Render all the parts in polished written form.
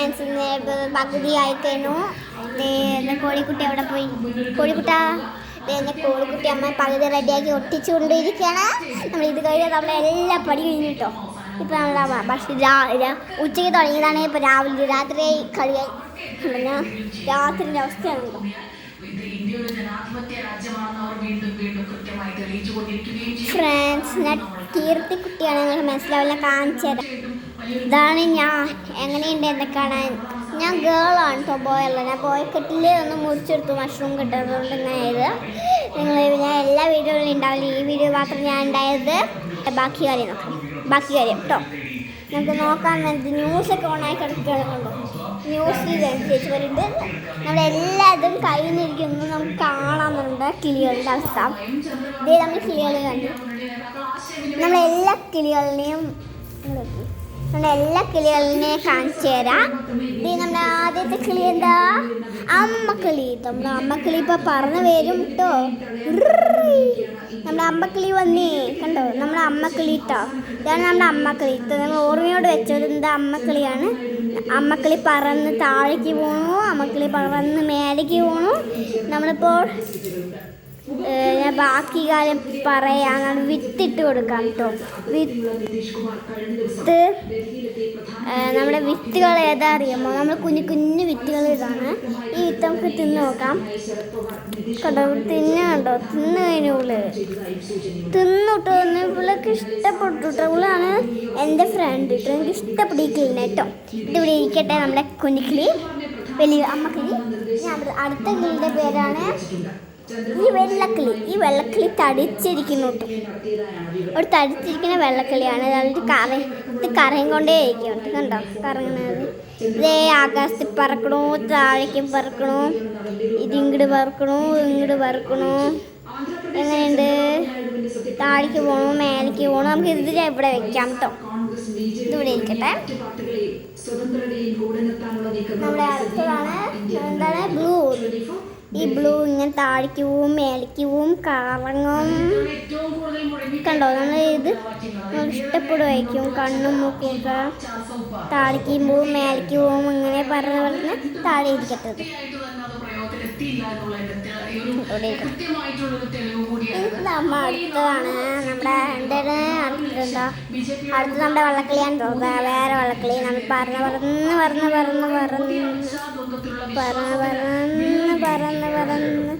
Friends പകുതിയായി കഴിഞ്ഞു. കോഴിക്കുട്ടി അവിടെ പോയി. കോഴിക്കുട്ടാ കോഴിക്കുട്ടി അമ്മ പകുതി റെഡിയാക്കി ഒട്ടിച്ചുകൊണ്ടിരിക്കുകയാണ്. നമ്മൾ ഇത് കഴിഞ്ഞാൽ നമ്മളെല്ലാം പടി കഴിഞ്ഞിട്ടോ. ഇപ്പം നമ്മൾ പക്ഷേ ഉച്ചയ്ക്ക് തുടങ്ങിയതാണ്. ഇപ്പം രാവിലെ രാത്രി കളിയായി. രാത്രിൻ്റെ അവസ്ഥയാണല്ലോ. ഫ്രണ്ട്സ് ഞാൻ കീർത്തിക്കുട്ടിയാണ്. നിങ്ങൾക്ക് മനസ്സിലാവില്ല, കാണിച്ചു തരാം. ഇതാണ് ഞാൻ. എങ്ങനെയുണ്ട് എന്നെ കാണാൻ? ഞാൻ ഗേളാണ് കേട്ടോ, ബോയല്ല. ഞാൻ ബോയ് കെട്ടിൽ ഒന്ന് മുറിച്ചെടുത്തു, മഷ്റൂം കിട്ടുന്നതുകൊണ്ട് ഇങ്ങനെയത്. ഞാൻ എല്ലാ വീഡിയോയിലും ഉണ്ടാവില്ല, ഈ വീഡിയോ മാത്രം ഞാൻ ഉണ്ടായത്. ബാക്കി കാര്യം നോക്കാം, ബാക്കി കാര്യം കേട്ടോ. നമുക്ക് നോക്കാൻ വേണ്ടി ന്യൂസൊക്കെ ഓണായി കിടക്കുകയാണല്ലോ. ന്യൂസിൽ അനുസരിച്ച് വരുന്നുണ്ട്. നമ്മളെല്ലാതും കഴിഞ്ഞിരിക്കുന്നു. നമുക്ക് കാണാമെന്നുണ്ട് കിളികളുടെ അവസ്ഥ. ഇതേ നമ്മൾ കിളികൾ കണ്ടു. നമ്മളെല്ലാ കിളികളിനെയും കാണിച്ചു തരാം. ഇത് നമ്മുടെ ആദ്യത്തെ കിളി എന്താ? അമ്മക്കിളി. നമ്മുടെ അമ്മക്കിളി ഇപ്പം പറന്ന് വരും കേട്ടോ. നമ്മുടെ അമ്മക്കിളി വന്നേ കണ്ടോ, നമ്മുടെ അമ്മക്കിളി കേട്ടോ. ഇതാണ് നമ്മുടെ അമ്മക്കിളി. നമ്മൾ ഓർമ്മയോട് വെച്ചത് എന്താ? അമ്മക്കിളിയാണ്. അമ്മക്കിളി പറന്ന് താഴേക്ക് പോകണു, അമ്മക്കിളി പറന്ന് മേലേക്ക് പോകണു. നമ്മളിപ്പോൾ ഞാൻ ബാക്കി കാര്യം പറയാനാണ്. വിത്തിട്ട് കൊടുക്കാം കേട്ടോ. വിത്ത് നമ്മുടെ വിത്തുകൾ ഏതാ അറിയാമോ? നമ്മൾ കുഞ്ഞു കുഞ്ഞു വിത്തുകൾ ഇതാണ്. ഈ വിത്ത് നമുക്ക് തിന്ന് നോക്കാം കേട്ടോ. കണ്ടോ, തിന്നു കഴിഞ്ഞുള്ളു തിന്നുട്ടോ. ഇവളൊക്കെ ഇഷ്ടപ്പെട്ടു കേട്ടോ. ഇവളാണ് എൻ്റെ ഫ്രണ്ട് കേട്ടോ. എനിക്ക് ഇഷ്ടപ്പെട്ടിരിക്കില്ല കേട്ടോ. ഇതിവിടെ ഇരിക്കട്ടെ നമ്മുടെ കുഞ്ഞിക്കിളി, വലിയ അമ്മക്കിളി. അടുത്ത കിളിയുടെ പേരാണ് ഈ വെള്ളക്കിളി. ഈ വെള്ളക്കിളി തടിച്ചിരിക്കുന്നു കേട്ടോ. ഒരു തടിച്ചിരിക്കുന്ന വെള്ളക്കിളിയാണ്. ഇത് കറയും കൊണ്ടേ ഇരിക്കും കണ്ടോ, കറങ്ങുന്നത്. ഇതേ ആകാശത്തിൽ പറക്കണു, താഴേക്ക് പറക്കണു, ഇതിങ്ങോട്ട് പറക്കണു, ഇങ്ങോട്ട് പറക്കണു. എങ്ങനെയുണ്ട്? താഴേക്ക് പോകണു, മേലേക്ക് പോകണു. നമുക്ക് ഇതിൽ ഇവിടെ വെക്കാം കേട്ടോ. ഇതിവിടെ ഇരിക്കട്ടെ. നമ്മുടെ അടുത്തതാണ് എന്താണ്? ബ്ലൂ. ഈ ബ്ലൂ ഇങ്ങനെ താഴേക്ക് പോവും, മേലേക്ക് പോവും, കറങ്ങും കണ്ടോ. നമ്മൾ ഇത് നമുക്ക് ഇഷ്ടപ്പെടുമായിരിക്കും. കണ്ണും മൂക്കും ഒക്കെ താഴേക്ക് പോവും, മേലേക്ക് പോവും. ഇങ്ങനെ പറഞ്ഞ് താഴെ ഇരിക്കട്ടത്. നമ്മ അടുത്തതാണ് നമ്മുടെ എന്താണ് അടുത്തതെന്താ? അടുത്ത് നമ്മുടെ വെള്ളക്കിളിയാണ് തോന്നുക. വേറെ വെള്ളക്കിളി. നമ്മൾ പറന്ന്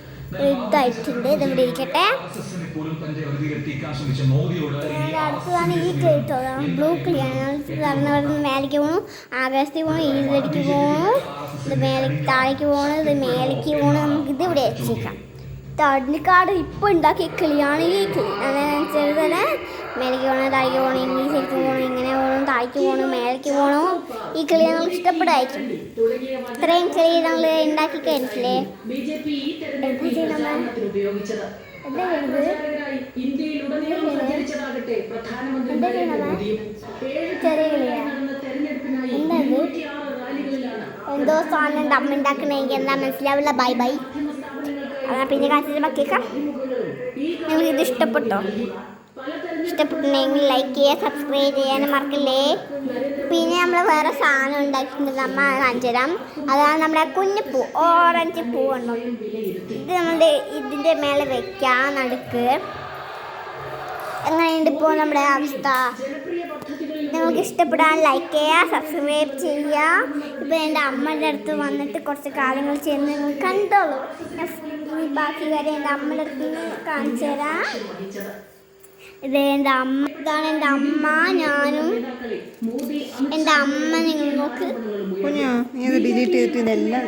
ഇതായിട്ടുണ്ട്. ഇതിവിടെ ഇരിക്കട്ടെ. അടുത്തതാണ് ഈ കേട്ടോ, ബ്ലൂ കിളിയാണ്. പറന്ന് മേലേക്ക് പോകണു, ആകാശത്തേക്ക് പോകണു, ഇതിലേക്ക് പോകണു, ഇത് താഴേക്ക് പോകണു, ഇത് മേലേക്ക് പോകണു. നമുക്കിത് ഇവിടെ വെച്ചേക്കാം. തടിക്കാട് ഇപ്പോൾ ഉണ്ടാക്കിയ കിളിയാണ് ഈ കിളി. അതനുസരിച്ച് തന്നെ മേലേക്ക് പോകണം, താഴേക്ക് പോകണം, ഇംഗ്ലീഷിലേക്ക് പോകണം, ഇങ്ങനെ പോകണം, താഴേക്ക് പോകണം, മേലേക്ക് പോകണം. ഈ കിളി നമുക്ക് ഇഷ്ടപ്പെടായിരിക്കും. ഇത്രയും കിളി നമ്മൾ ഉണ്ടാക്കി കഴിഞ്ഞിട്ടില്ലേ? ചെറിയ കിളിയാണ്. എന്തോ സാധനം ഉണ്ട് അമ്മ ഉണ്ടാക്കണേ. എനിക്ക് എന്താ മനസ്സിലാവില്ല. Bye bye. അതാ പിന്നെ കാണിച്ചിട്ട് ബാക്കിയേക്കാം. നിങ്ങൾക്കിത് ഇഷ്ടപ്പെട്ടോ? ഇഷ്ടപ്പെട്ടിട്ടുണ്ടെങ്കിൽ ലൈക്ക് ചെയ്യുക, സബ്സ്ക്രൈബ് ചെയ്യാനും മറക്കില്ലേ. പിന്നെ നമ്മൾ വേറെ സാധനം ഉണ്ടാക്കിയിട്ടുണ്ട്, നമ്മൾ കാണിച്ചു തരാം. അതാണ് നമ്മുടെ കുഞ്ഞിപ്പൂ, ഓറഞ്ച് പൂവുണ്ടോ. ഇത് നമ്മളുടെ ഇതിൻ്റെ മേലെ വെക്കാം നടുക്ക്. എങ്ങനെയുണ്ട് ഇപ്പോൾ നമ്മുടെ അവസ്ഥ? നിങ്ങൾക്ക് ഇഷ്ടപ്പെടാൻ ലൈക്ക് ചെയ്യുക, സബ്സ്ക്രൈബ് ചെയ്യുക. ഇപ്പോൾ എൻ്റെ അമ്മയുടെ അടുത്ത് വന്നിട്ട് കുറച്ച് കാര്യങ്ങൾ ചെയ്യുന്നത് നിങ്ങൾ കണ്ടോളൂ. ബാക്കി കാര്യം എൻ്റെ അമ്മയുടെ അടുത്ത് കാണിച്ചു തരാം. ഇതാണ് എൻ്റെ അമ്മ, ഞാനും എൻ്റെ അമ്മ. നിങ്ങൾ നോക്ക്. ഡിലീറ്റ് ചെയ്തിട്ട് ഇതെല്ലാം